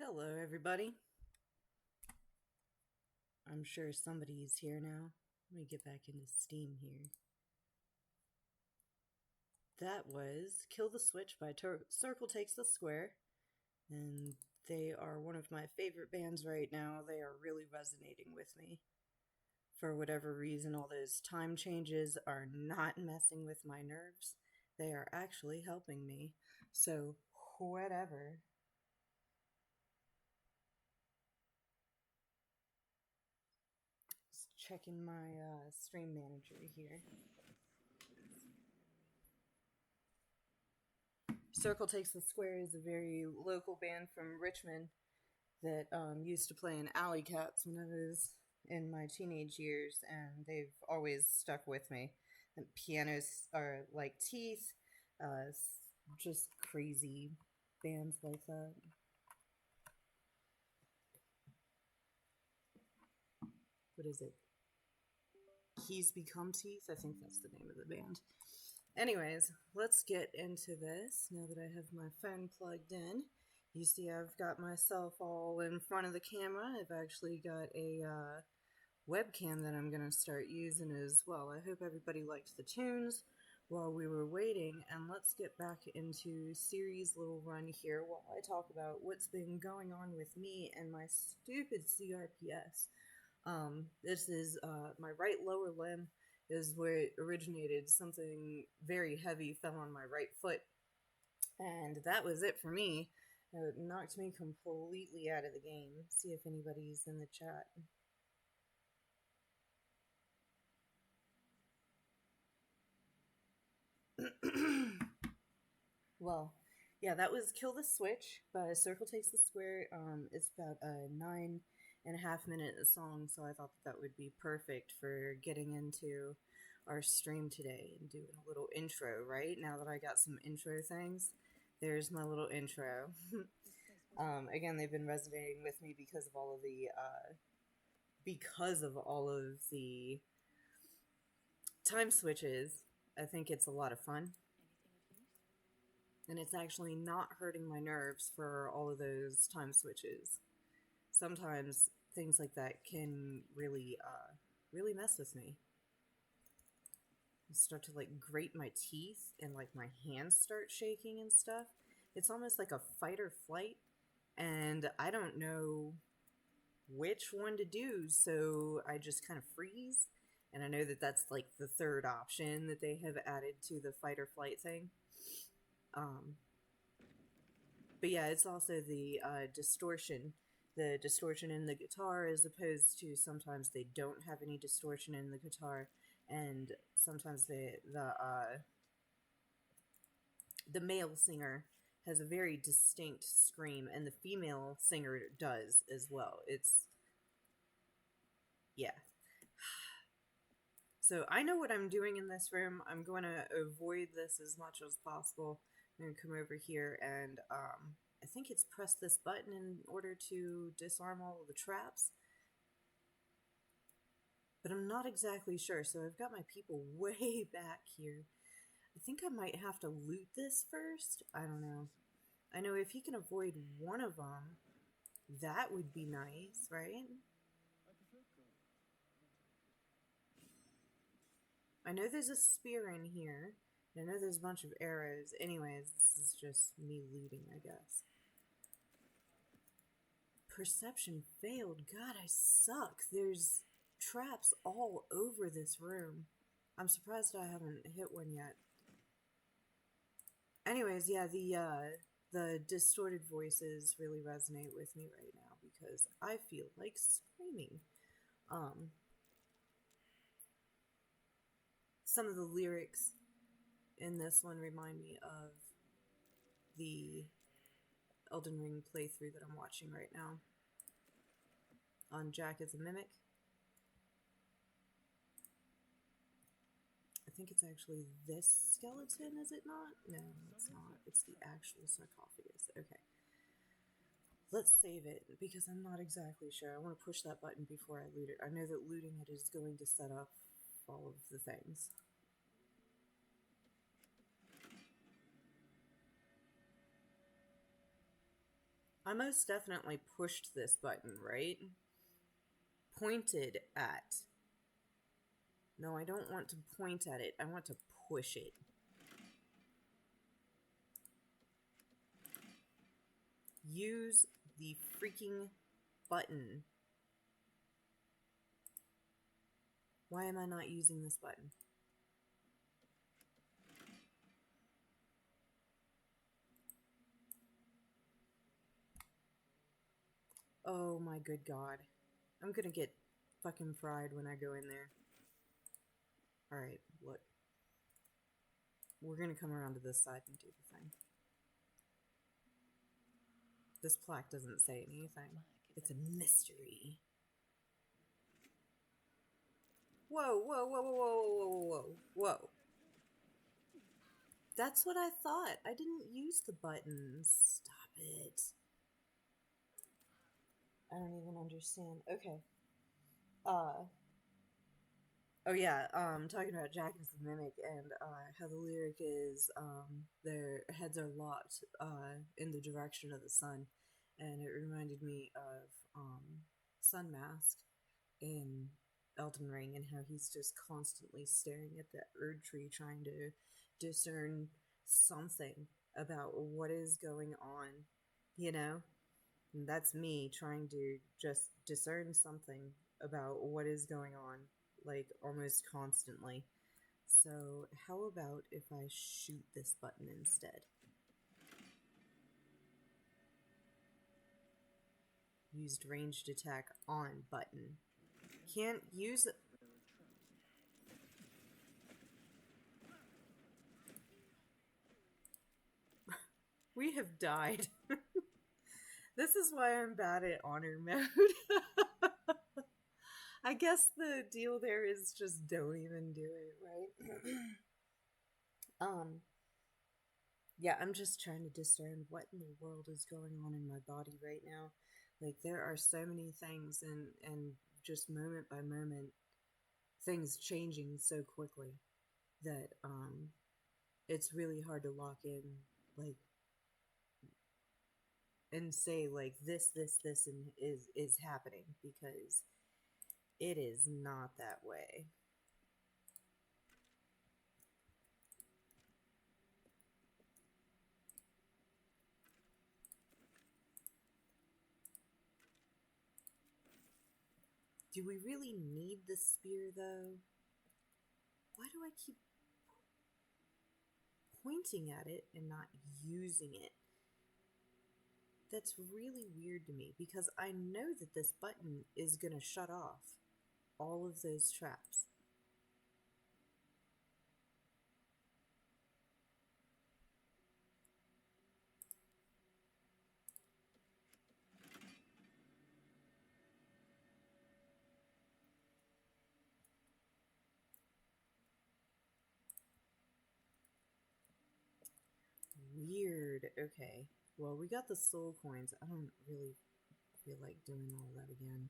Hello, everybody. I'm sure somebody's here now. Let me get back into Steam here. That was Kill the Switch by Circle Takes the Square, and they are one of my favorite bands right now. They are really resonating with me. For whatever reason, all those time changes are not messing with my nerves. They are actually helping me. So, whatever. Just checking my stream manager here. Circle Takes the Square is a very local band from Richmond that used to play in Alley Cats when I was in my teenage years, and they've always stuck with me. And pianos are like teeth, just crazy bands like that. What is it? Keys Become Teeth? I think that's the name of the band. Anyways, let's get into this now that I have my phone plugged in. You see I've got myself all in front of the camera. I've actually got a webcam that I'm going to start using as well. I hope everybody liked the tunes while we were waiting, and let's get back into Ciri's little run here while I talk about what's been going on with me and my stupid CRPS. This is my right lower limb is where it originated. Something very heavy fell on my right foot, and that was it for me. It knocked me completely out of the game. See if anybody's in the chat. Well, yeah, that was Kill the Switch by Circle Takes the Square. It's about a 9.5 minute song, so I thought that would be perfect for getting into our stream today and doing a little intro, right? Now that I got some intro things, there's my little intro. Again, they've been resonating with me because of all of the time switches. I think it's a lot of fun. And it's actually not hurting my nerves for all of those time switches. Sometimes things like that can really mess with me. I start to like grate my teeth and like my hands start shaking and stuff. It's almost like a fight or flight, and I don't know which one to do, so I just kind of freeze. And I know that that's like the third option that they have added to the fight or flight thing. But yeah, it's also the distortion. The distortion in the guitar, as opposed to sometimes they don't have any distortion in the guitar, and sometimes the male singer has a very distinct scream, and the female singer does as well. Yeah. So I know what I'm doing in this room. I'm going to avoid this as much as possible. I'm going to come over here and I think it's press this button in order to disarm all of the traps. But I'm not exactly sure. So I've got my people way back here. I think I might have to loot this first. I don't know. I know if he can avoid one of them, that would be nice, right? I know there's a spear in here. I know there's a bunch of arrows. Anyways, this is just me looting, I guess. Perception failed. God, I suck. There's traps all over this room. I'm surprised I haven't hit one yet. Anyways, yeah, the distorted voices really resonate with me right now because I feel like screaming. Some of the lyrics in this one remind me of the Elden Ring playthrough that I'm watching right now on Jack as a Mimic. I think it's actually this skeleton, is it not? No, it's not. It's the actual sarcophagus. Okay. Let's save it, because I'm not exactly sure. I want to push that button before I loot it. I know that looting it is going to set up all of the things. I most definitely pushed this button, right? Pointed at. No, I don't want to point at it. I want to push it. Use the freaking button. Why am I not using this button? Oh my good god. I'm gonna get fucking fried when I go in there. Alright, look. We're gonna come around to this side and do the thing. This plaque doesn't say anything. It's a mystery. Whoa, whoa, whoa, whoa, whoa, whoa, whoa, whoa. That's what I thought. I didn't use the buttons. Stop it. I don't even understand. Okay. Oh yeah, talking about Jack as the Mimic and how the lyric is their heads are locked in the direction of the sun, and it reminded me of Sun Mask in Elden Ring and how he's just constantly staring at that Erd tree trying to discern something about what is going on, you know? And that's me trying to just discern something about what is going on, like almost constantly. So, how about if I shoot this button instead? Used ranged attack on button. Can't use it. We have died. This is why I'm bad at honor mode. I guess the deal there is just don't even do it, right? Yeah, I'm just trying to discern what in the world is going on in my body right now. Like there are so many things and just moment by moment things changing so quickly that it's really hard to lock in like and say like this and is happening because it is not that way. Do we really need the spear though? Why do I keep pointing at it and not using it? That's really weird to me because I know that this button is going to shut off all of those traps. Weird. Okay. Well, we got the soul coins. I don't really feel like doing all that again.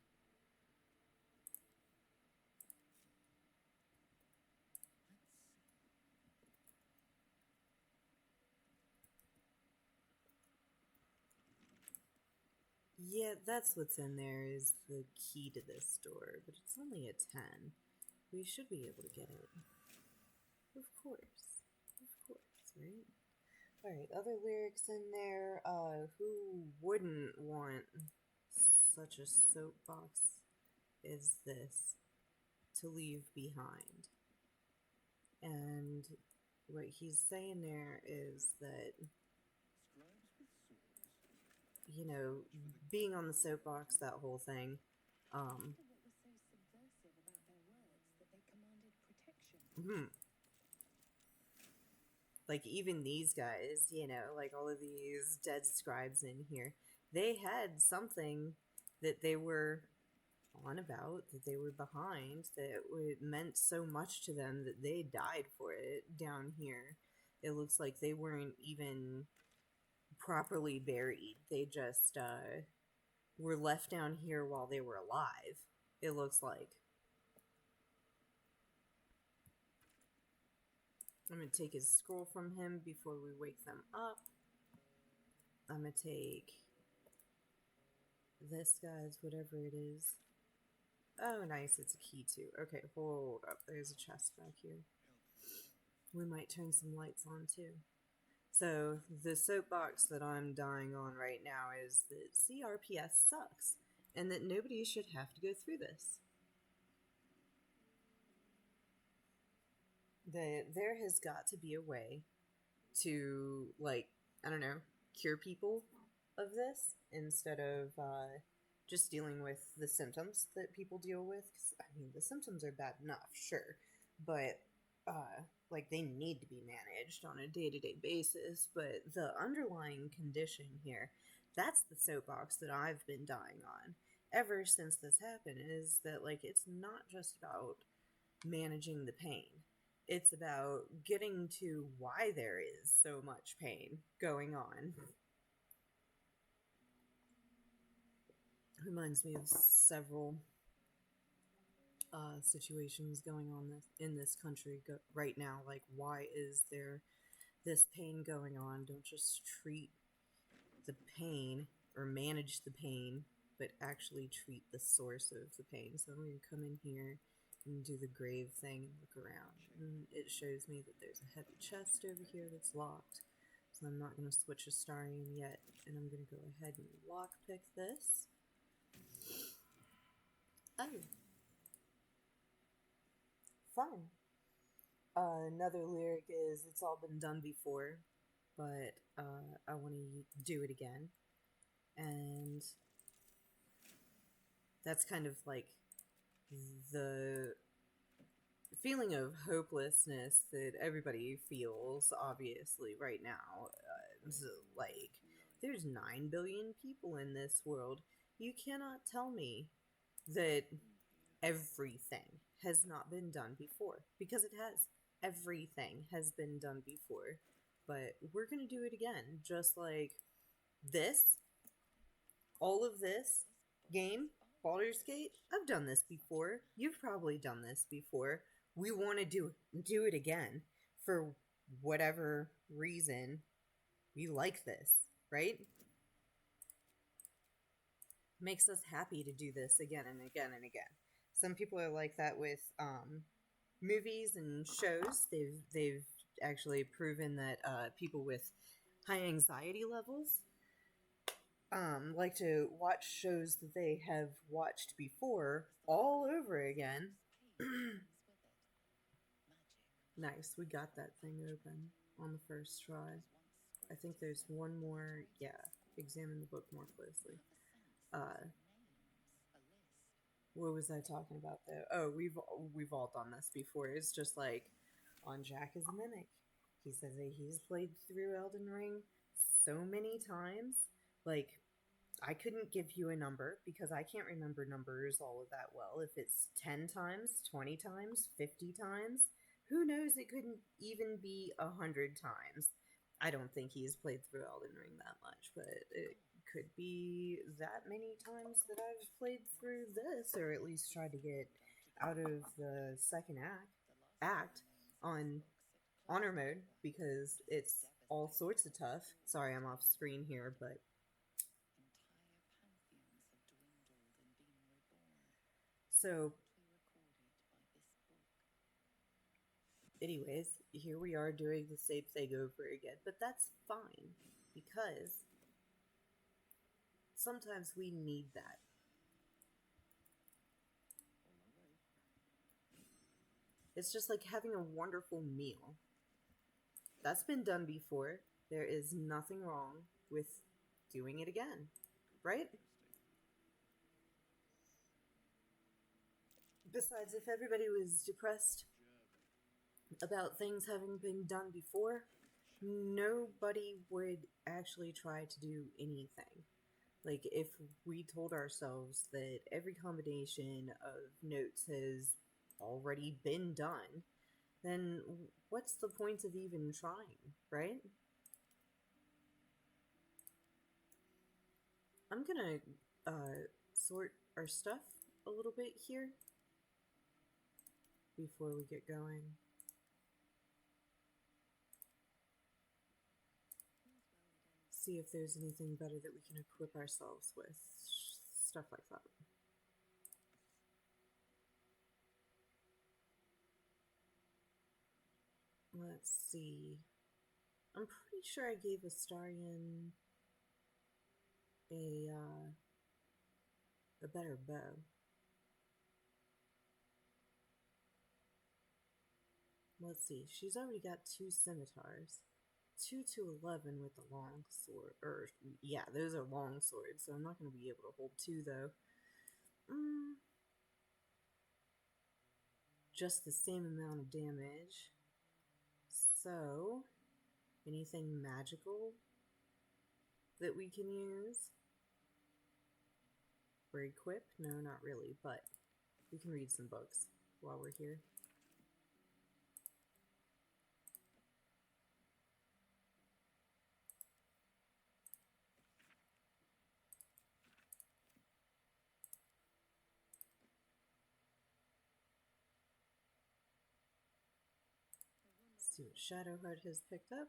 Yeah, that's what's in there is the key to this door, but it's only a 10. We should be able to get it. Of course. Of course, right? Alright, other lyrics in there. Who wouldn't want such a soapbox as this to leave behind? And what he's saying there is that, you know, being on the soapbox, that whole thing, like even these guys, you know, like all of these dead scribes in here, they had something that they were on about, that they were behind, that meant so much to them that they died for it down here. It looks like they weren't even properly buried. They just were left down here while they were alive, it looks like. I'm going to take his scroll from him before we wake them up. I'm going to take This guy's whatever it is. Oh, nice, it's a key too. Okay, hold up. There's a chest back here. We might turn some lights on too. So, the soapbox that I'm dying on right now is that CRPS sucks, and that nobody should have to go through this. That there has got to be a way to, like, I don't know, cure people of this instead of just dealing with the symptoms that people deal with. 'Cause, I mean, the symptoms are bad enough, sure, but like they need to be managed on a day-to-day basis. But the underlying condition here, that's the soapbox that I've been dying on ever since this happened, is that like it's not just about managing the pain. It's about getting to why there is so much pain going on. Reminds me of several situations going on in this country right now. Like, why is there this pain going on? Don't just treat the pain or manage the pain, but actually treat the source of the pain. So I'm going to come in here and do the grave thing and look around. And it shows me that there's a heavy chest over here that's locked. So I'm not going to switch a Starian yet. And I'm going to go ahead and lockpick this. Oh. Fun. Another lyric is, it's all been done before, but I want to do it again. And that's kind of like the feeling of hopelessness that everybody feels, obviously, right now. So, like, there's 9 billion people in this world. You cannot tell me that everything has not been done before, because it has. Everything has been done before, but we're gonna do it again. Just like this, all of this game, Baldur's Gate, I've done this before. You've probably done this before. We want to do it again for whatever reason. We like this, right? Makes us happy to do this again and again and again. Some people are like that with movies and shows. They've actually proven that people with high anxiety levels like to watch shows that they have watched before all over again. Nice, we got that thing open on the first try. I think there's one more. Yeah, examine the book more closely. Uh, what was I talking about though? Oh, we've all done this before. It's just like on Jack is a Mimic. He says that he's played through Elden Ring so many times. Like, I couldn't give you a number because I can't remember numbers all of that well. If it's 10 times, 20 times, 50 times, who knows? It couldn't even be 100 times. I don't think he's played through Elden Ring that much, but it could be that many times that I've played through this, or at least tried to get out of the second act on honor mode, because it's all sorts of tough. Sorry, I'm off screen here, but so anyways, here we are doing the same thing over again, but that's fine because sometimes we need that. It's just like having a wonderful meal. That's been done before. There is nothing wrong with doing it again, right? Besides, if everybody was depressed about things having been done before, nobody would actually try to do anything. Like, if we told ourselves that every combination of notes has already been done, then what's the point of even trying, right? I'm gonna sort our stuff a little bit here before we get going. See if there's anything better that we can equip ourselves with. stuff like that. Let's see. I'm pretty sure I gave Astarion a better bow. Let's see. She's already got 2 scimitars. 2 to 11 with the long sword. Or, yeah, those are long swords, so I'm not going to be able to hold 2, though. Just the same amount of damage. So, anything magical that we can use? Or equip? No, not really, but we can read some books while we're here. See what Shadowheart has picked up.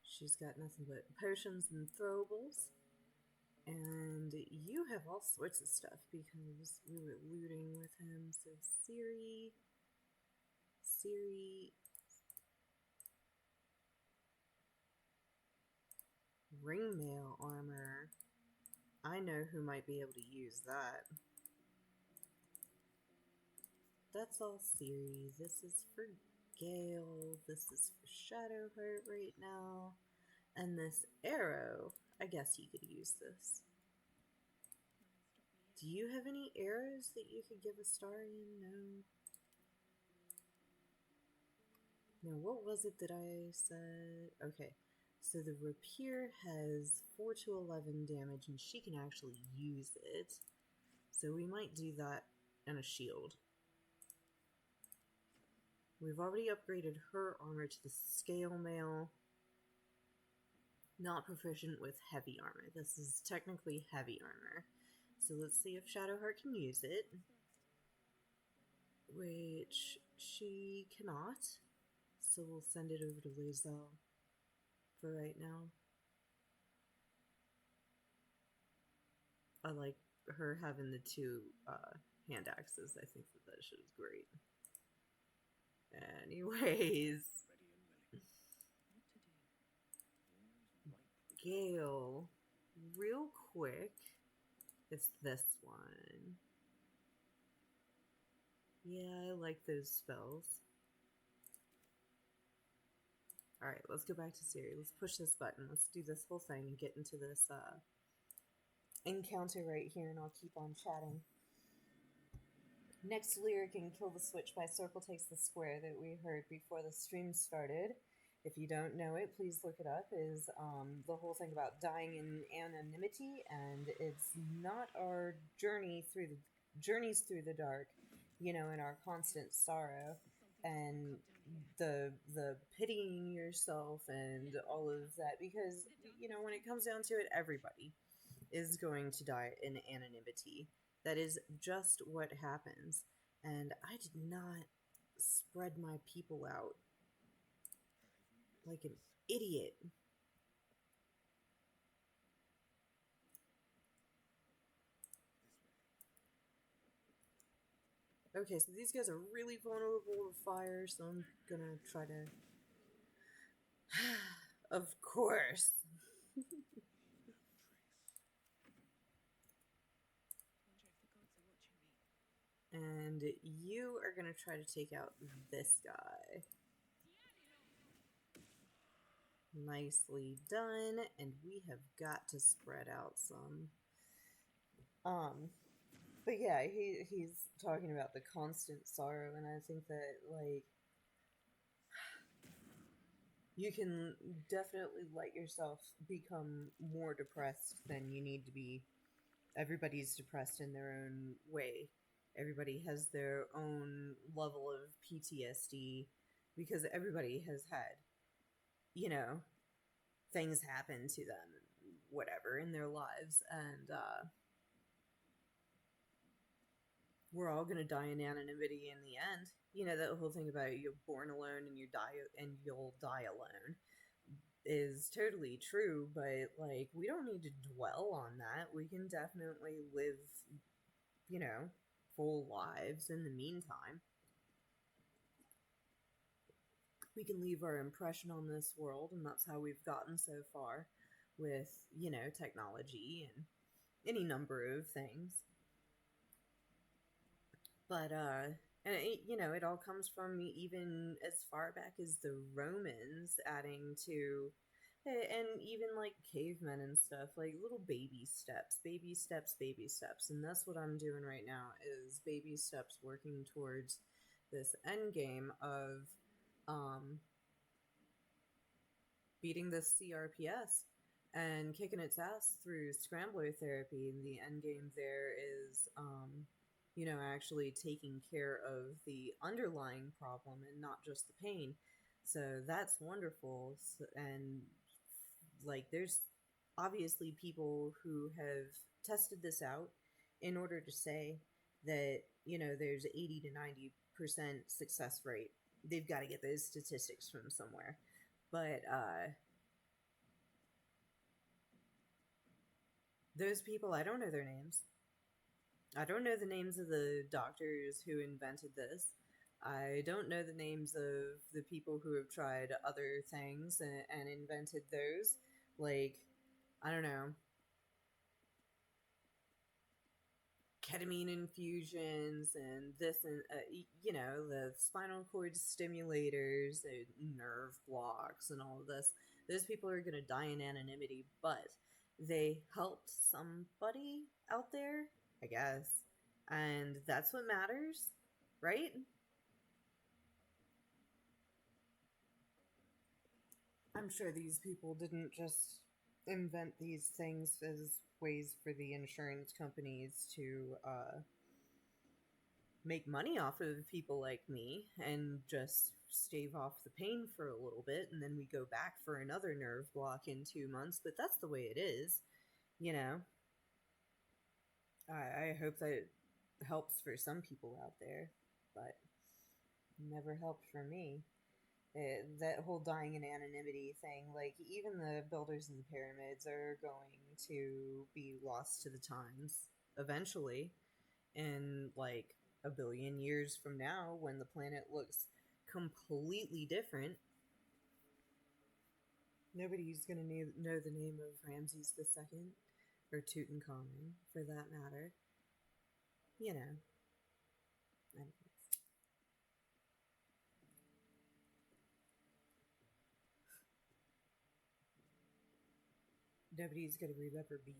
She's got nothing but potions and throwables. And you have all sorts of stuff because we were looting with him. So Ciri, ringmail armor. I know who might be able to use that. That's all Ciri. This is for Gale. This is for Shadowheart right now. And this arrow, I guess you could use this. Do you have any arrows that you could give Astarion? No. Now, what was it that I said? Okay, so the rapier has 4 to 11 damage, and she can actually use it. So we might do that and a shield. We've already upgraded her armor to the scale mail. Not proficient with heavy armor. This is technically heavy armor. So let's see if Shadowheart can use it. Which she cannot. So we'll send it over to Lae'zel for right now. I like her having the 2 hand axes. I think that shit is great. Anyways. Gale. Real quick. It's this one. Yeah, I like those spells. Alright, let's go back to Ciri. Let's push this button. Let's do this whole thing and get into this encounter right here, and I'll keep on chatting. Next lyric in Kill the Switch by Circle Takes the Square that we heard before the stream started. If you don't know it, please look it up. Is the whole thing about dying in anonymity, and it's not our journeys through the dark, you know, in our constant sorrow and the pitying yourself and all of that, because you know, when it comes down to it, everybody is going to die in anonymity. That is just what happens. And I did not spread my people out like an idiot. Okay, so these guys are really vulnerable to fire, so I'm gonna try to... Of course. And you are gonna try to take out this guy. Nicely done, and we have got to spread out some. But yeah, he's talking about the constant sorrow, and I think that, like, you can definitely let yourself become more depressed than you need to be. Everybody's depressed in their own way. Everybody has their own level of PTSD because everybody has had, you know, things happen to them, whatever, in their lives, and we're all gonna die in anonymity in the end. You know, that whole thing about you're born alone and you'll die alone. is totally true, but like we don't need to dwell on that. We can definitely live, you know, full lives in the meantime. We can leave our impression on this world, and that's how we've gotten so far with, you know, technology and any number of things. But and it, you know, it all comes from even as far back as the Romans adding to, and even like cavemen and stuff, like little baby steps, baby steps, baby steps. And that's what I'm doing right now, is baby steps working towards this end game of um beating the CRPS and kicking its ass through scrambler therapy. And the end game there is, you know, actually taking care of the underlying problem and not just the pain. So that's wonderful. And like, there's obviously people who have tested this out in order to say that, you know, there's 80 to 90% success rate. They've got to get those statistics from somewhere. But those people, I don't know their names. I don't know the names of the doctors who invented this. I don't know the names of the people who have tried other things and invented those. Like, I don't know, ketamine infusions and this and, you know, the spinal cord stimulators, the nerve blocks, and all of this. Those people are going to die in anonymity, but they helped somebody out there, I guess. And that's what matters, right? I'm sure these people didn't just invent these things as ways for the insurance companies to make money off of people like me and just stave off the pain for a little bit, and then we go back for another nerve block in 2 months. But that's the way it is, you know. I hope that helps for some people out there, but never helped for me. That whole dying in anonymity thing, like, even the builders of the pyramids are going to be lost to the times eventually, in like a billion years from now, when the planet looks completely different. Nobody's gonna know the name of Ramses II or Tutankhamun, for that matter. You know. Anyways. Nobody's gonna remember me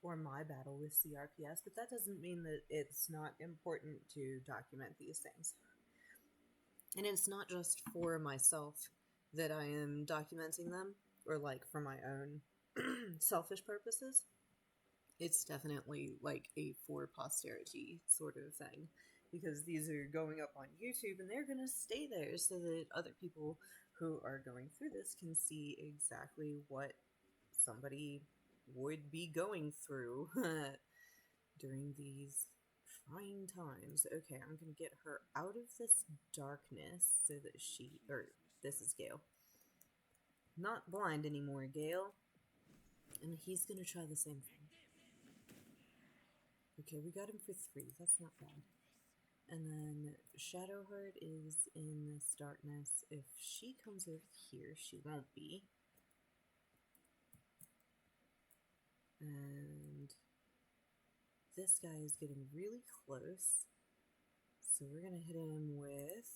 or my battle with CRPS, but that doesn't mean that it's not important to document these things. And it's not just for myself that I am documenting them, or like for my own selfish purposes. It's definitely like a for posterity sort of thing, because these are going up on YouTube and they're going to stay there so that other people who are going through this can see exactly what somebody would be going through during these trying times. Okay, I'm going to get her out of this darkness so that this is Gale. Not blind anymore, Gale. And he's going to try the same thing. Okay, we got him for 3. That's not bad. And then Shadowheart is in this darkness. If she comes over here, she won't be. And this guy is getting really close. So we're going to hit him with...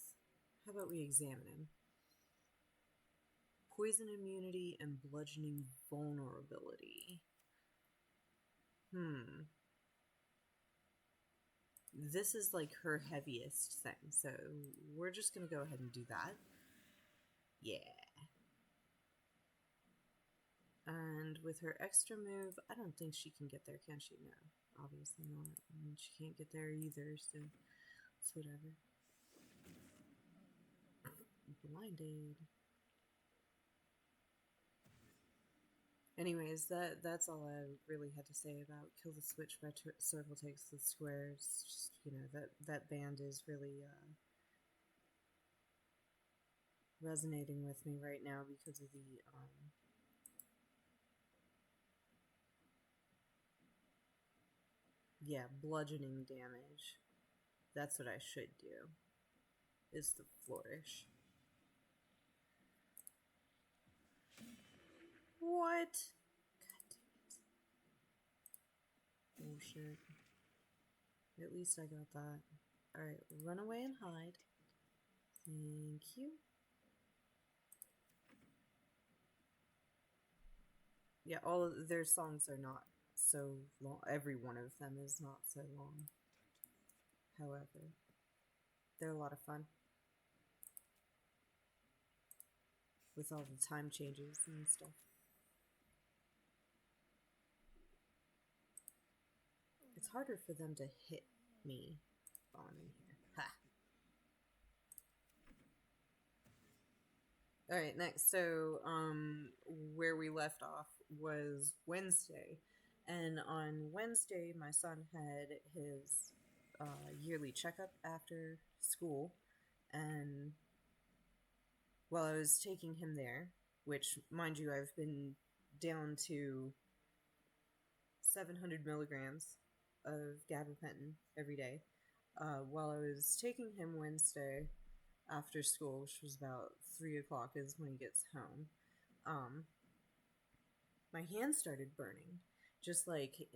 How about we examine him? Poison immunity and bludgeoning vulnerability. This is like her heaviest thing, so we're just gonna go ahead and do that. Yeah. And with her extra move, I don't think she can get there, can she? No, obviously not. And she can't get there either, so it's whatever. Blinded. Anyways, that's all I really had to say about Kill the Switch by Circle Takes the Squares. Just, you know, that band is really resonating with me right now because of the yeah, bludgeoning damage. That's what I should do, is the flourish. What? God damn it. Bullshit. At least I got that. Alright, run away and hide. Thank you. Yeah, all of their songs are not so long. Every one of them is not so long. However, they're a lot of fun. With all the time changes and stuff. It's harder for them to hit me on in here. Ha! Alright, next. So, where we left off was Wednesday. And on Wednesday, my son had his yearly checkup after school. And while I was taking him there, which, mind you, I've been down to 700 milligrams of gabapentin every day. While I was taking him Wednesday after school, which was about 3 o'clock is when he gets home, my hand started burning, just like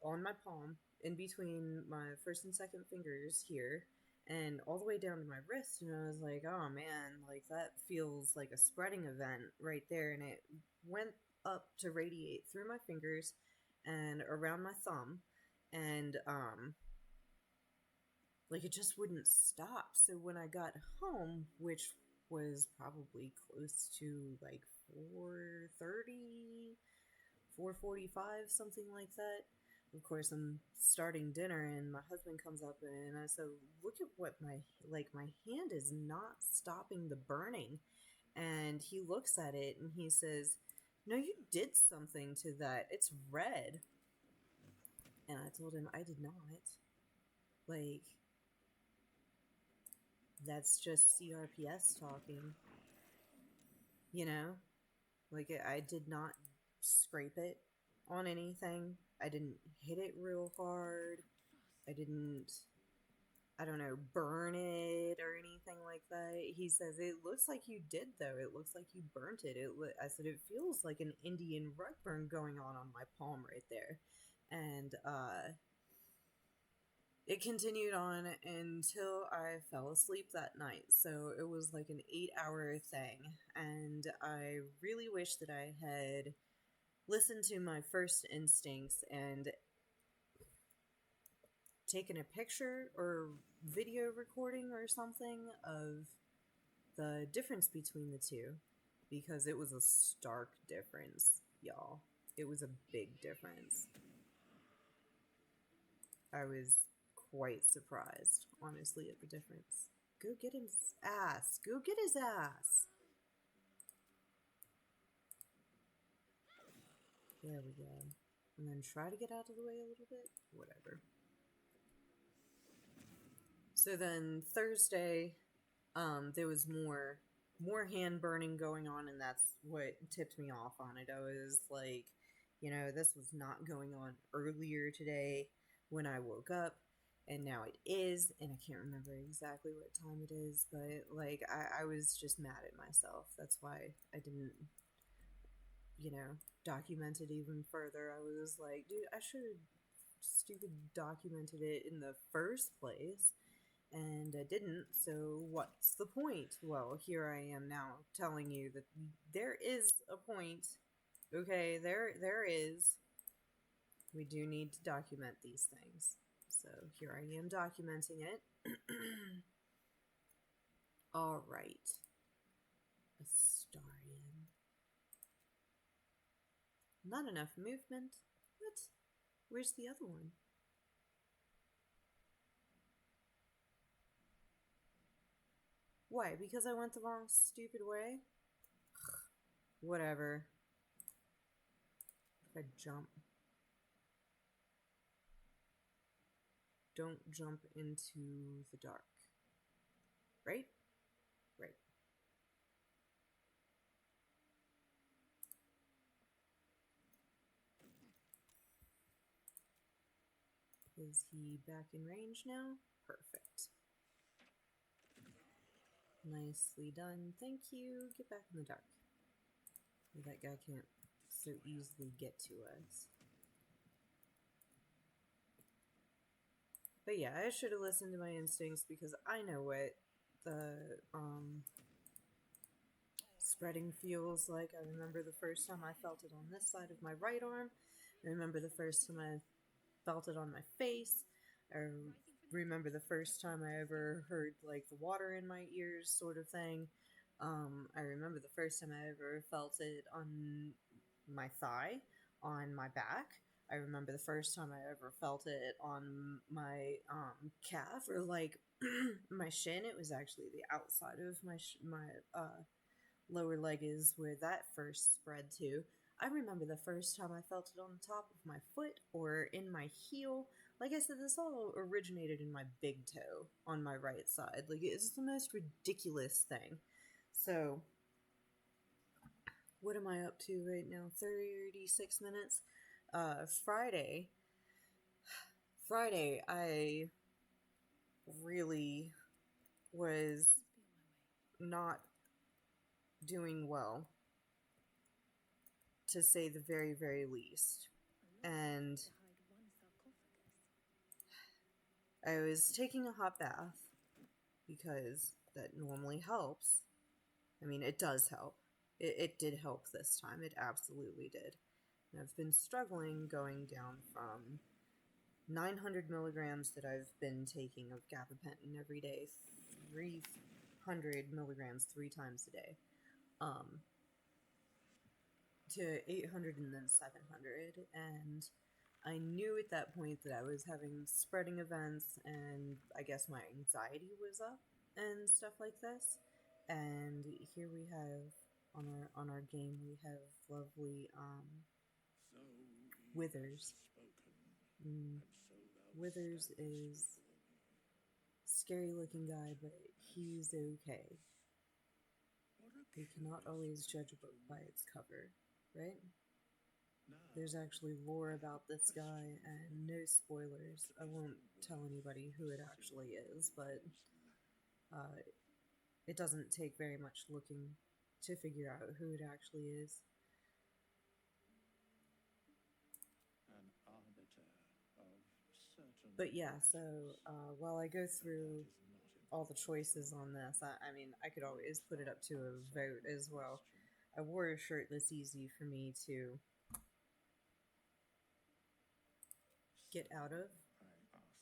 on my palm, in between my first and second fingers here, and all the way down to my wrist. And I was like, oh man, like that feels like a spreading event right there. And it went up to radiate through my fingers and around my thumb, and like it just wouldn't stop. So when I got home, which was probably close to like 4:30, 4:45, something like that. Of course, I'm starting dinner, and my husband comes up, and I said, "Look at what my hand is not stopping the burning." And he looks at it, and he says, "No, you did something to that. It's red." And I told him I did not. Like, that's just CRPS talking. You know? Like, I did not scrape it on anything. I didn't hit it real hard. I didn't, I don't know, burn it or anything like that. He says, it looks like you did, though. It looks like you burnt it. I said, it feels like an Indian rug burn going on my palm right there. And, it continued on until I fell asleep that night. So it was like an 8-hour thing. And I really wish that I had listened to my first instincts and taken a picture or video recording or something of the difference between the two. Because it was a stark difference, y'all. It was a big difference. I was quite surprised, honestly, at the difference. Go get his ass. Go get his ass. There we go. And then try to get out of the way a little bit. Whatever. So then Thursday, there was more hand burning going on, and that's what tipped me off on it. I was like, this was not going on earlier today when I woke up. And now it is, and I can't remember exactly what time it is, but like I was just mad at myself. That's why I didn't, document it even further. I was like, dude, I should have stupid documented it in the first place, and I didn't. So what's the point? Well, here I am now telling you that there is a point. Okay, there is. We do need to document these things. So here I am documenting it. All right. Astarian. Not enough movement. What? Where's the other one? Why? Because I went the wrong stupid way? Whatever. If I jump. Don't jump into the dark. Right? Right. Is he back in range now? Perfect. Nicely done. Thank you. Get back in the dark. That guy can't so easily get to us. But yeah, I should have listened to my instincts because I know what the spreading feels like. I remember the first time I felt it on this side of my right arm. I remember the first time I felt it on my face. I remember the first time I ever heard like the water in my ears sort of thing. I remember the first time I ever felt it on my thigh, on my back. I remember the first time I ever felt it on my calf or like my shin. It was actually the outside of my lower leg is where that first spread to. I remember the first time I felt it on the top of my foot or in my heel. Like I said, this all originated in my big toe on my right side. Like, it's the most ridiculous thing. So, what am I up to right now? 36 minutes? Friday, I really was not doing well, to say the very, very least. And I was taking a hot bath because that normally helps. I mean, it does help. It did help this time. It absolutely did. And I've been struggling going down from 900 milligrams that I've been taking of gabapentin every day, 300 milligrams 3 times a day, to 800 and then 700. And I knew at that point that I was having spreading events, and I guess my anxiety was up and stuff like this. And here we have on our game we have lovely Withers. Withers is scary looking guy, but he's okay. You cannot always judge a book by its cover, right? There's actually lore about this guy, and no spoilers. I won't tell anybody who it actually is, but it doesn't take very much looking to figure out who it actually is. But yeah, so while I go through all the choices on this, I mean, I could always put it up to a vote as well. I wore a shirt that's easy for me to get out of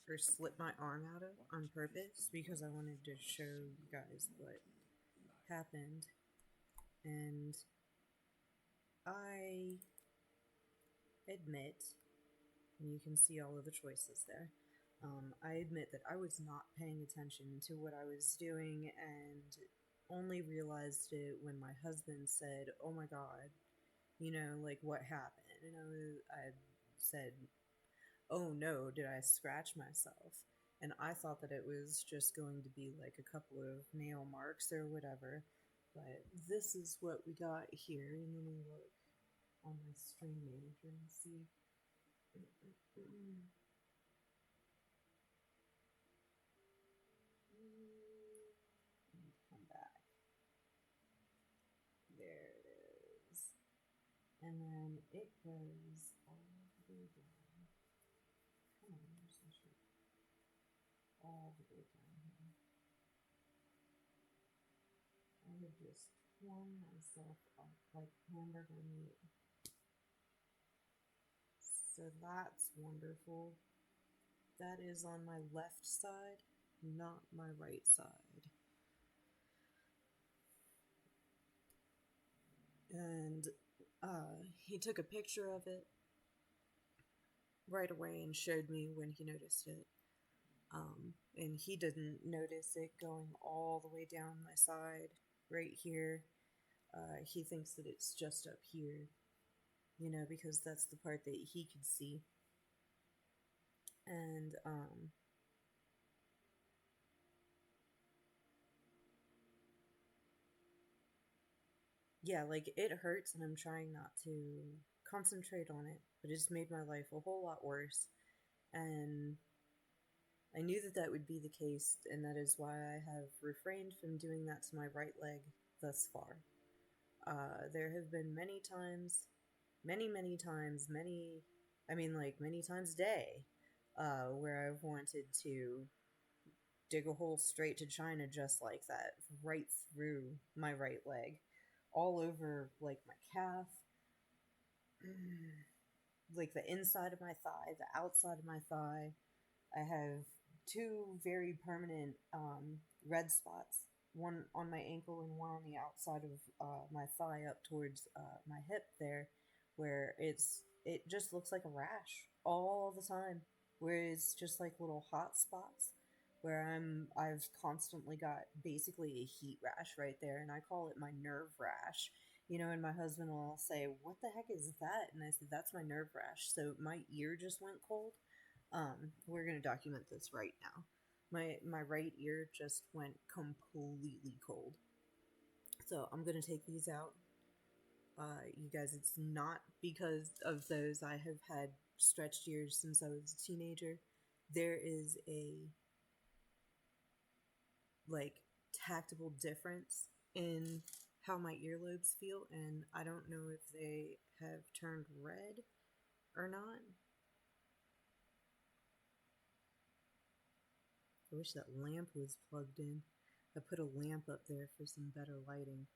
or slip my arm out of on purpose because I wanted to show you guys what happened. And I admit, and you can see all of the choices there, I admit that I was not paying attention to what I was doing and only realized it when my husband said, "Oh my God, you know, like what happened?" And I said, "Oh no, did I scratch myself?" And I thought that it was just going to be like a couple of nail marks or whatever. But this is what we got here. And let me look on my stream manager and see. Come back. There it is. And then it goes all the way down. Come on, where's the shirt? All the way down here. I have just torn myself up like hamburger meat. So that's wonderful. That is on my left side, not my right side. And he took a picture of it right away and showed me when he noticed it. And he didn't notice it going all the way down my side right here. He thinks that it's just up here, you know, because that's the part that he could see. And yeah, like it hurts and I'm trying not to concentrate on it, but it just made my life a whole lot worse. And I knew that that would be the case, and that is why I have refrained from doing that to my right leg thus far. There have been many times, many times, many times a day, where I've wanted to dig a hole straight to China just like that, right through my right leg, all over, like, my calf, like the inside of my thigh, the outside of my thigh. I have two very permanent red spots, one on my ankle and one on the outside of my thigh up towards my hip there, where it just looks like a rash all the time, where it's just like little hot spots, where I've constantly got basically a heat rash right there, and I call it my nerve rash. And my husband will say, "What the heck is that?" And I said, "That's my nerve rash." So my ear just went cold. We're gonna document this right now. My right ear just went completely cold. So I'm gonna take these out. You guys, it's not because of those. I have had stretched ears since I was a teenager. There is a, like, tactile difference in how my earlobes feel, and I don't know if they have turned red or not. I wish that lamp was plugged in. I put a lamp up there for some better lighting.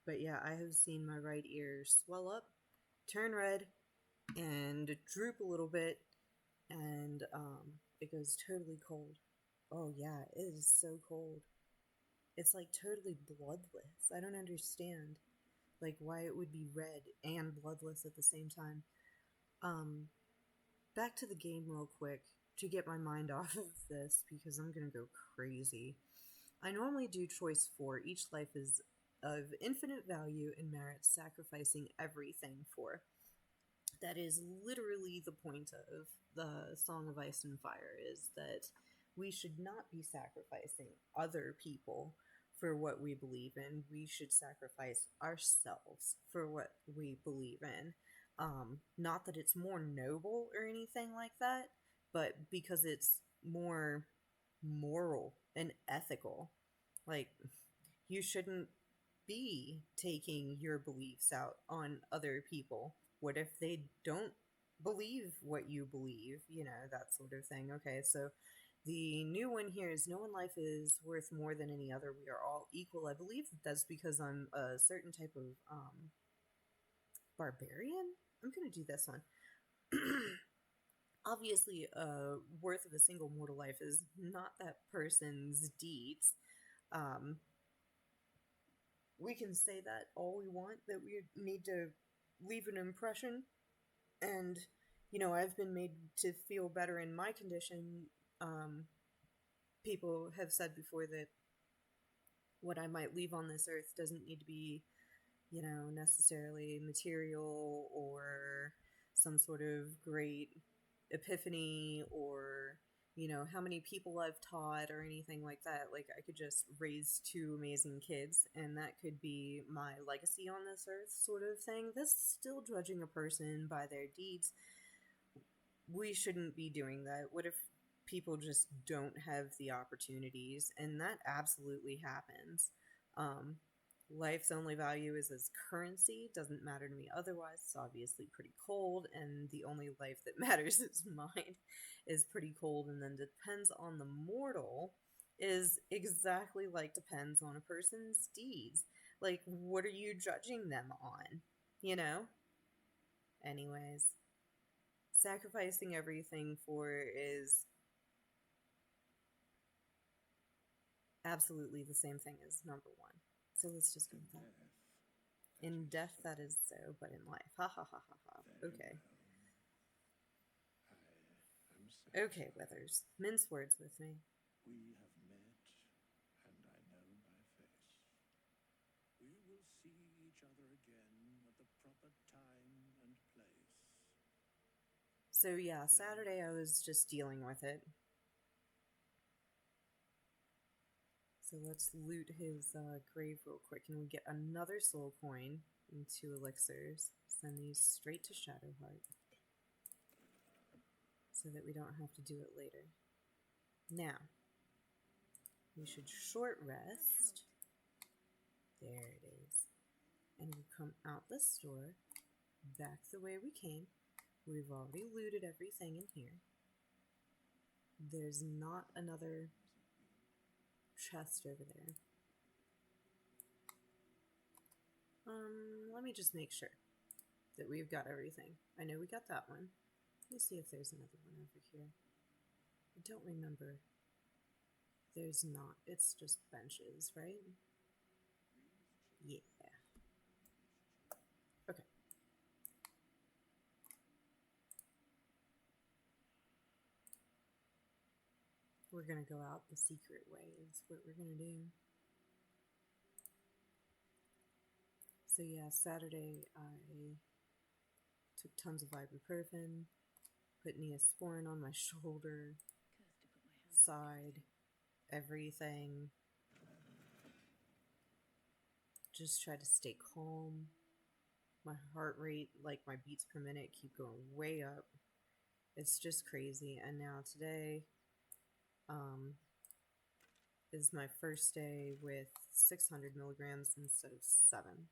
But yeah, I have seen my right ear swell up, turn red, and droop a little bit, and it goes totally cold. Oh yeah, it is so cold. It's like totally bloodless. I don't understand, like, why it would be red and bloodless at the same time. Um, Back to the game real quick to get my mind off of this, because I'm gonna go crazy. I normally do choice 4. Each life is of infinite value and merits sacrificing everything for. That is literally the point of the Song of Ice and Fire, is that we should not be sacrificing other people for what we believe in. We should sacrifice ourselves for what we believe in. Not that it's more noble or anything like that, but because it's more moral and ethical. Like, you shouldn't be taking your beliefs out on other people. What if they don't believe what you believe? That sort of thing. Okay, so the new one here is no one life is worth more than any other. We are all equal. I believe that's because I'm a certain type of barbarian. I'm gonna do this one. Obviously, worth of a single mortal life is not that person's deeds. Um, we can say that all we want, that we need to leave an impression, and I've been made to feel better in my condition. People have said before that what I might leave on this earth doesn't need to be, necessarily material or some sort of great epiphany, or how many people I've taught or anything like that. Like, I could just raise 2 amazing kids and that could be my legacy on this earth, sort of thing. That's still judging a person by their deeds. We shouldn't be doing that. What if people just don't have the opportunities? And that absolutely happens. Life's only value is as currency. Doesn't matter to me otherwise. It's obviously pretty cold, and the only life that matters is mine. Is pretty cold, and then depends on the mortal is exactly like depends on a person's deeds. Like, what are you judging them on? Anyways, sacrificing everything for is absolutely the same thing as number 1. So let's just go with that. In death, that is so, but in life, ha ha ha ha ha. Okay. Okay, Withers, mince words with me. We have met, and I know my face. We will see each other again at the proper time and place. So yeah, Saturday I was just dealing with it. So let's loot his grave real quick, and we get another soul coin and 2 elixirs. Send these straight to Shadowheart. So so that we don't have to do it later. Now, we should short rest. There it is. And we'll come out the store, back the way we came. We've already looted everything in here. There's not another chest over there. Let me just make sure that we've got everything. I know we got that one. Let me see if there's another one over here. I don't remember. There's not. It's just benches, right? Yeah. Okay. We're gonna go out the secret way is what we're gonna do. So yeah, Saturday I took tons of ibuprofen, put Neosporin on my shoulder, side, everything. Just tried to stay calm. My heart rate, like my beats per minute, keep going way up. It's just crazy. And now today is my first day with 600 milligrams instead of 7.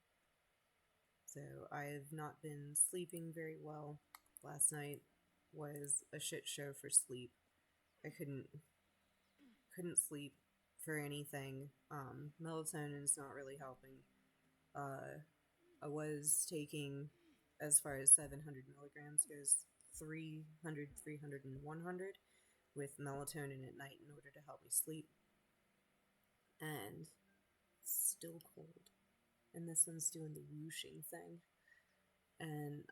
So I have not been sleeping very well. Last night was a shit show for sleep. I couldn't sleep for anything. Melatonin is not really helping. I was taking, as far as 700 milligrams goes, 300, 300, and 100 with melatonin at night in order to help me sleep. And still cold. And this one's doing the whooshing thing. And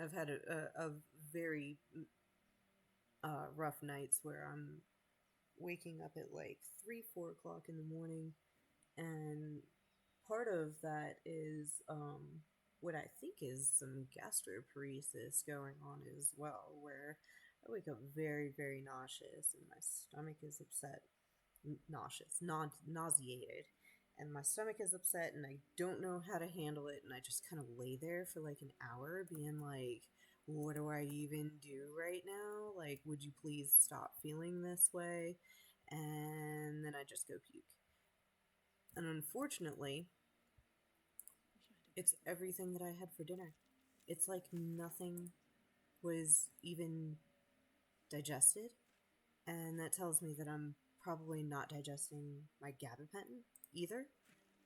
I've had a very rough nights where I'm waking up at like 3, 4 o'clock in the morning, and part of that is what I think is some gastroparesis going on as well, where I wake up very, very nauseous and my stomach is upset. Nauseated. And my stomach is upset and I don't know how to handle it, and I just kind of lay there for like an hour being like, what do I even do right now? Like, would you please stop feeling this way? And then I just go puke. And unfortunately, it's everything that I had for dinner. It's like nothing was even digested. And that tells me that I'm probably not digesting my gabapentin either.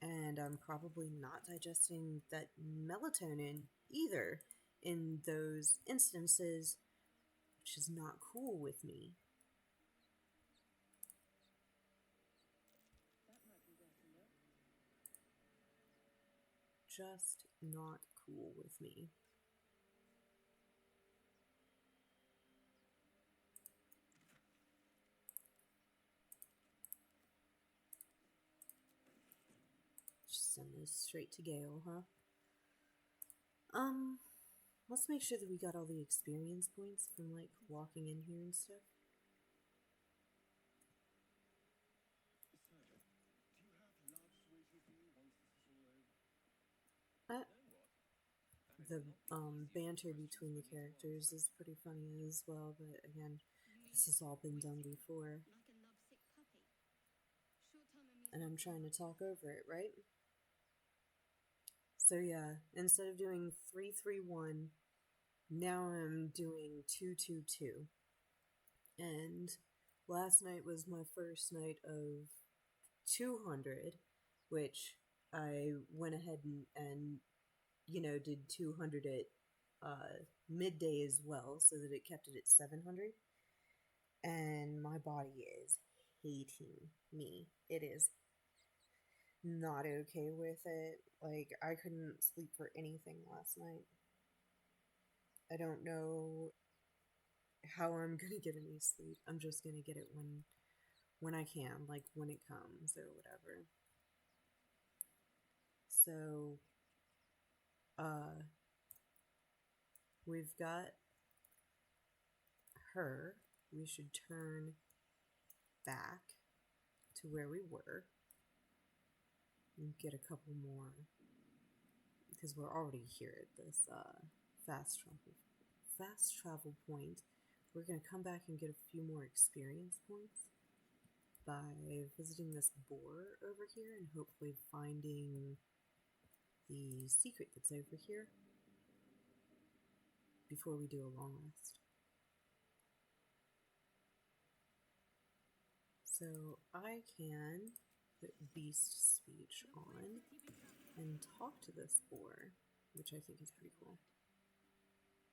And I'm probably not digesting that melatonin either in those instances, which is not cool with me. Just not cool with me. Just send this straight to Gale, huh? Let's make sure that we got all the experience points from, like, walking in here and stuff. The banter between the characters is pretty funny as well, but again, this has all been done before. And I'm trying to talk over it, right? So yeah, instead of doing 331, now I'm doing 222. And last night was my first night of 200, which I went ahead and did 200 at midday as well, so that it kept it at 700. And my body is hating me. It is not okay with it. Like, I couldn't sleep for anything last night. I don't know how I'm gonna get any sleep. I'm just gonna get it when I can, like when it comes or whatever. So we've got her. We should turn back to where we were and get a couple more, because we're already here at this fast fast travel point. We're going to come back and get a few more experience points by visiting this boar over here and hopefully finding the secret that's over here before we do a long rest. So I can put beast speech on and talk to this boar, which I think is pretty cool.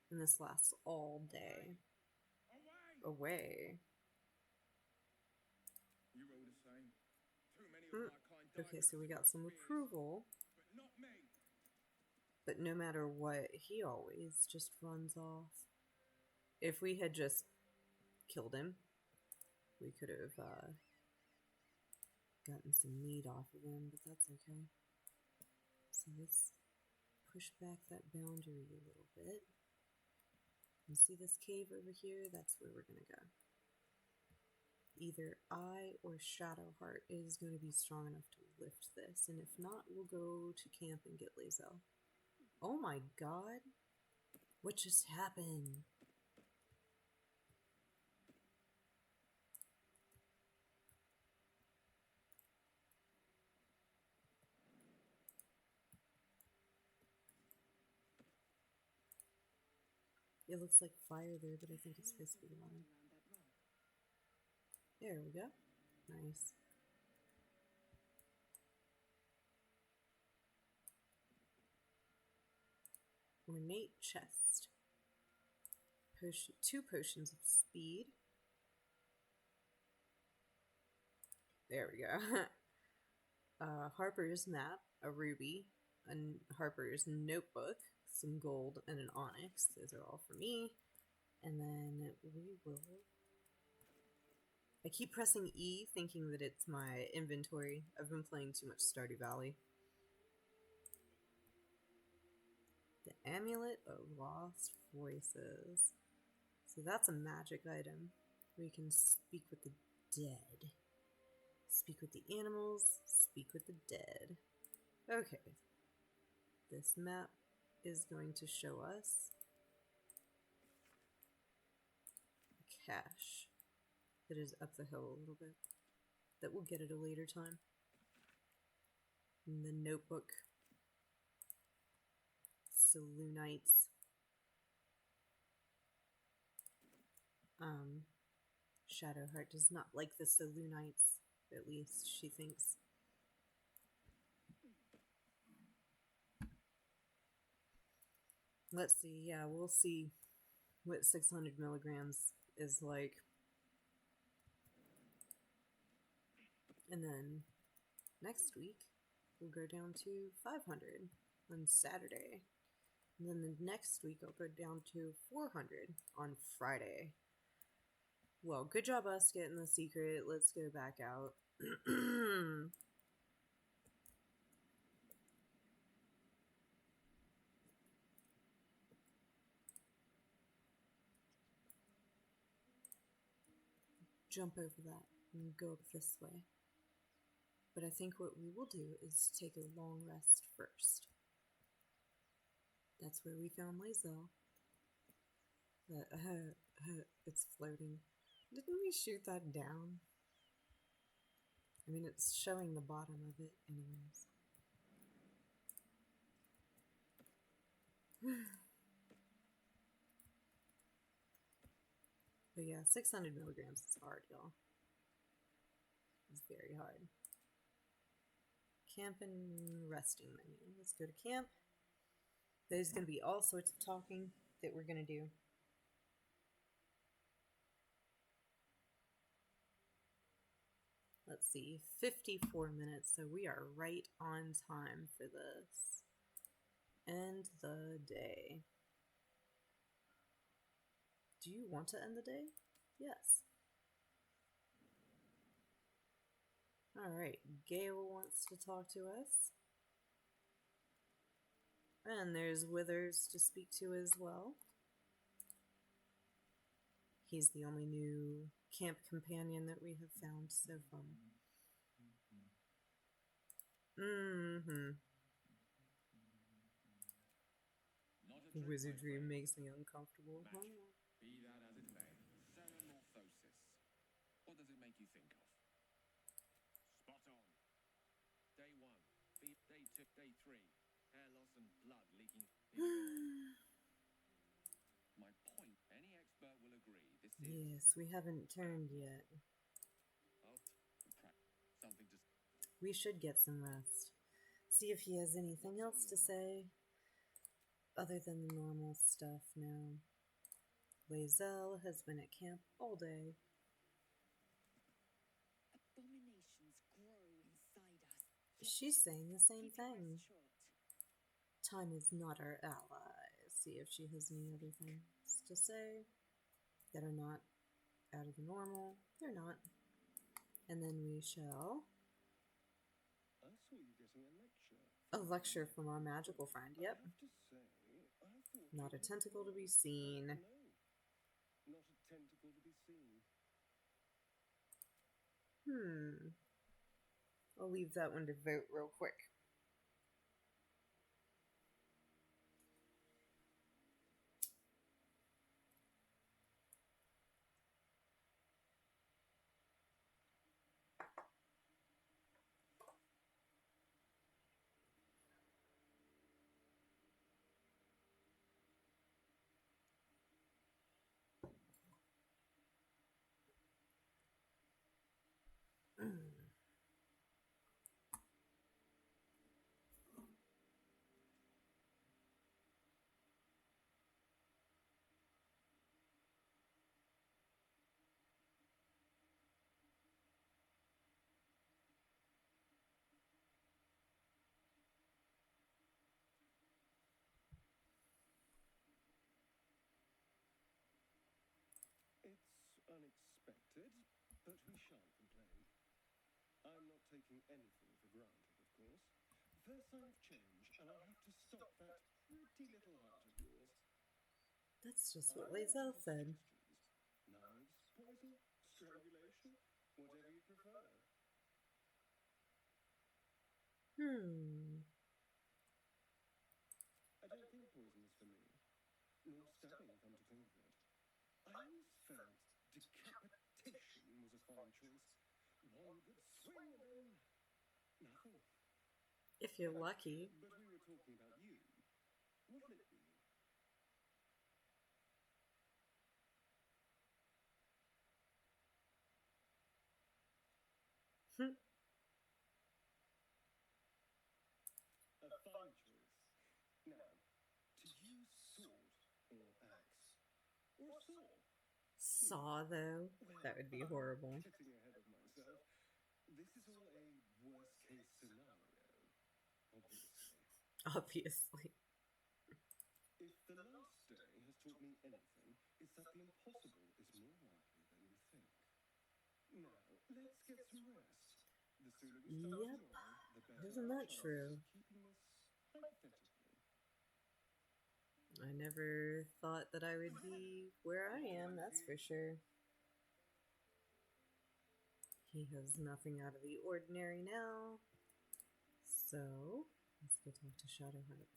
And this lasts all day. Away. You all the same. Too many of my kind die Okay, so we got because some of fears, approval, but not me. but no matter what, he always just runs off. If we had just killed him, we could have gotten some meat off of him, but that's okay. So let's push back that boundary a little bit. You see this cave over here? That's where we're going to go. Either I or Shadowheart is going to be strong enough to lift this, and if not, we'll go to camp and get Lae'zel. Oh my god! What just happened? It looks like fire there, but I think it's supposed to be water. There we go. Nice. Ornate chest. Potion, 2 potions of speed. There we go. Harper's map, a ruby, a Harper's notebook, some gold, and an onyx. Those are all for me. And then we will... I keep pressing E thinking that it's my inventory. I've been playing too much Stardew Valley. The Amulet of Lost Voices. So that's a magic item. We can speak with the dead. Speak with the animals, speak with the dead. Okay. This map is going to show us a cache that is up the hill a little bit. That we'll get at a later time. And the notebook. Selunites. Shadowheart does not like the Selunites, at least she thinks. Let's see, yeah, we'll see what 600 milligrams is like. And then next week, we'll go down to 500 on Saturday. And then the next week, I'll go down to 400 on Friday. Well, good job us getting the secret. Let's go back out. Jump over that and go up this way. But I think what we will do is take a long rest first. That's where we found Lae'zel. It's floating. Didn't we shoot that down? I mean, it's showing the bottom of it anyways. But yeah, 600 milligrams is hard, y'all. It's very hard. Camp and resting menu. Let's go to camp. There's going to be all sorts of talking that we're going to do. Let's see, 54 minutes, so we are right on time for this. End the day. Do you want to end the day? Yes. Alright, Gale wants to talk to us. And there's Withers to speak to as well. He's the only new camp companion that we have found so far. Wizardry makes me uncomfortable. Match. Be that as it may. Xenomorphosis. What does it make you think of? Spot on. Day 1. Day 2. Day 3. Hair loss and blood leaking. My point. Any expert will agree. This is... Yes, we haven't turned yet. Oh, something to... We should get some rest. See if he has anything else to say. Other than the normal stuff now. Lae'zel has been at camp all day. Abominations grow inside us. She's saying the same thing. Time is not our ally. See if she has any other things to say that are not out of the normal. They're not. And then we shall... I saw you getting a lecture. A lecture from our magical friend, yep. I have to say, I thought Not a tentacle to be seen. No, not a tentacle to be seen. I'll leave that one to vote real quick. It's unexpected, but we shan't complain. I'm not taking anything for granted, of course. First sign of change, and I'll have to stop that pretty little heart of yours. That's just what Lae'zel said. Knives, poison, strangulation, whatever you prefer. I don't think poison is for me, nor stabbing, come to think of it. I always felt decapitation was a fine choice. One good swing and then nothing. If you're lucky. But we were talking about you. What'll it be? A fine choice. Now, to use sword or axe or saw. Saw, though? That would be horrible. Getting ahead of myself. This is all a worst-case scenario, obviously. Obviously. If the last day has taught me anything, it's that the impossible is more likely than you think. Now, let's get some rest. The sooner we start tomorrow, the better. Isn't that true? Keeping this hypothetically. I never thought that I would be where I am, that's for sure. He has nothing out of the ordinary now. So, let's go talk to Shadowheart.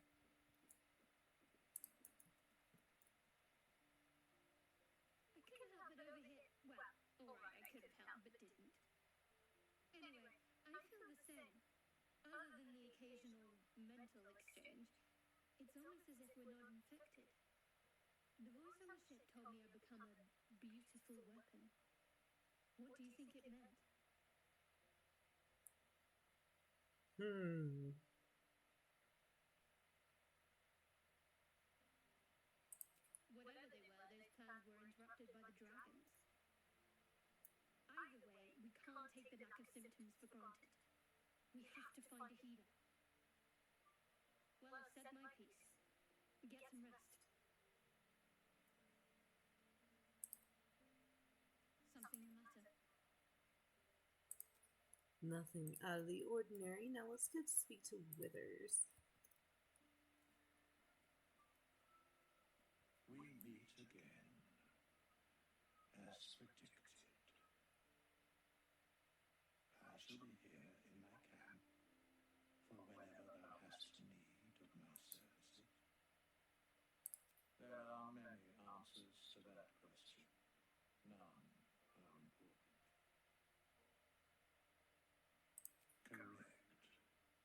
I couldn't help but overhear. Well, alright, I could have helped but didn't. Anyway, I feel the same. Other than the occasional mental exchange, it's almost as if we're not infected. The voice on the ship told me I'd become a beautiful weapon. What do you think it meant? Whatever they were, those plans were interrupted by the dragons. Either way, we can't take the lack of symptoms for granted. We have to find a healer. Well, I've said my piece. Get some rest. Something the matter? Nothing out of the ordinary. Now let's go speak to Withers. We meet again, as predicted. I shall be here in my camp for whenever thou hast need of my services.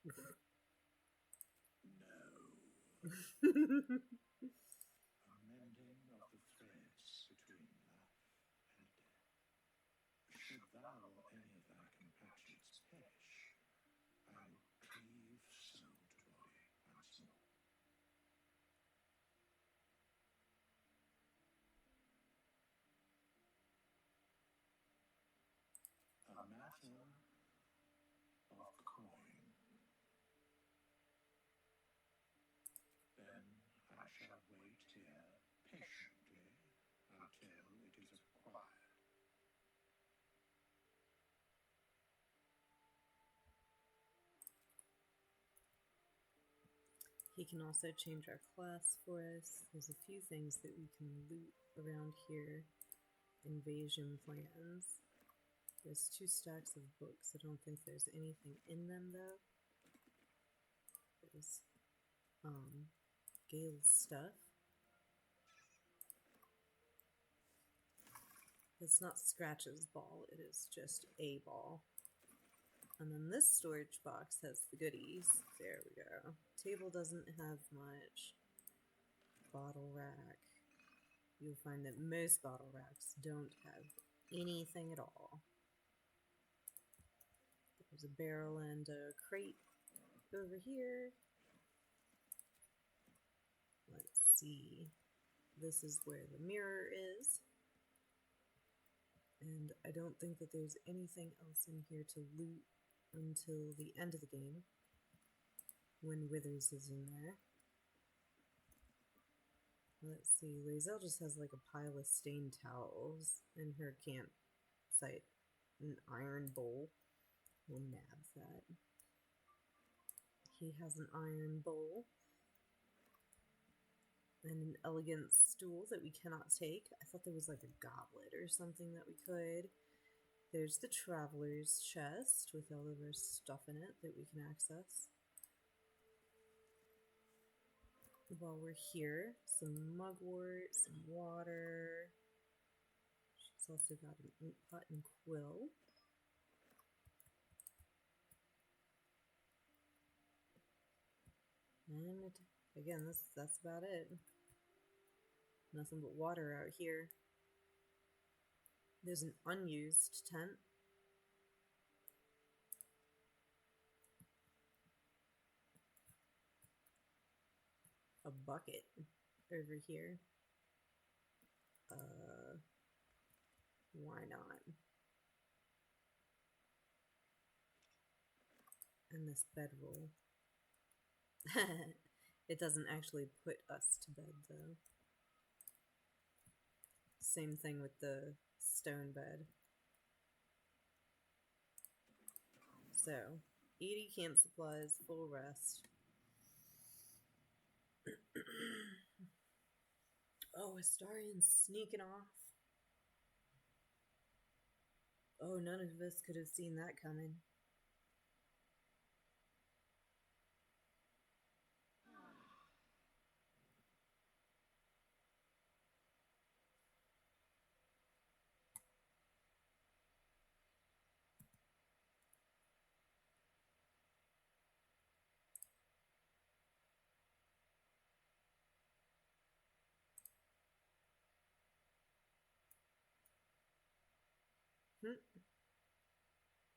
A mending of the threads between life and death. Should thou or any of thy compatriots perish, I will cleave soul to body once more. A matter of coin. Then I shall wait here patiently until it is acquired. He can also change our class for us. There's a few things that we can loot around here. Invasion plans. There's 2 stacks of books. I don't think there's anything in them though. There's Gale's stuff. It's not Scratch's ball, it is just a ball. And then this storage box has the goodies. There we go. Table doesn't have much. Bottle rack. You'll find that most bottle racks don't have anything at all. There's a barrel and a crate over here. Let's see. This is where the mirror is. And I don't think that there's anything else in here to loot until the end of the game, when Withers is in there. Let's see, Lae'zel just has like a pile of stained towels in her campsite. An iron bowl. We'll nab that. He has an iron bowl. And an elegant stool that we cannot take. I thought there was like a goblet or something that we could. There's the traveler's chest with all of our stuff in it that we can access. While we're here, some mugwort, some water. She's also got an ink pot and quill. And again, that's about it. Nothing but water out here. There's an unused tent. A bucket over here. Why not? And this bedroll. It doesn't actually put us to bed though. Same thing with the stone bed. So, 80 camp supplies, full rest. Oh, Astarian's sneaking off. Oh, none of us could have seen that coming.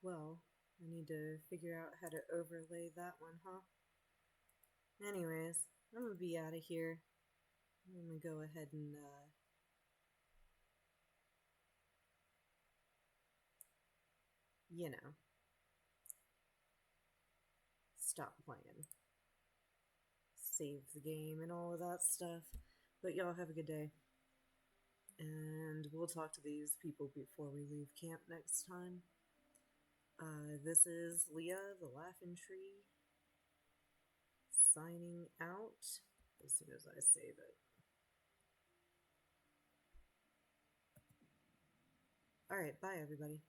Well, I need to figure out how to overlay that one, huh? Anyways, I'm gonna be out of here. I'm gonna go ahead and, you know, stop playing. Save the game and all of that stuff. But y'all have a good day. And we'll talk to these people before we leave camp next time. This is Leah, the Laughing Tree, signing out as soon as I save it. Alright, bye everybody.